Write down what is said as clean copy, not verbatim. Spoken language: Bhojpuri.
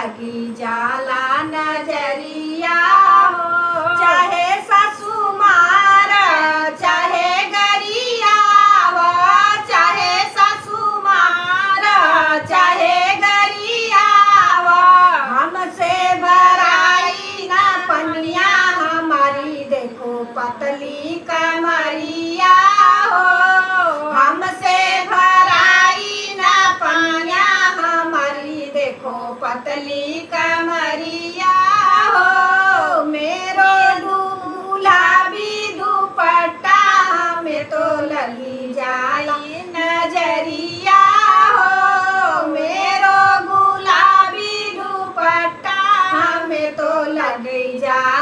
लगी जाला नजरिया हो। चाहे सासू मारा चाहे गरिया हो, चाहे सासू मारा चाहे गरिया हो, हमसे भराई ना पनिया हमारी देखो पतली कमरिया हो। हमसे भराई ना पनिया हमारी देखो पतली कमरिया हो। मेरो गुलाबी दुपट्टा हमें तो लगी जाई नजरिया हो। मेरो गुलाबी दुपट्टा हमें तो लगी जाई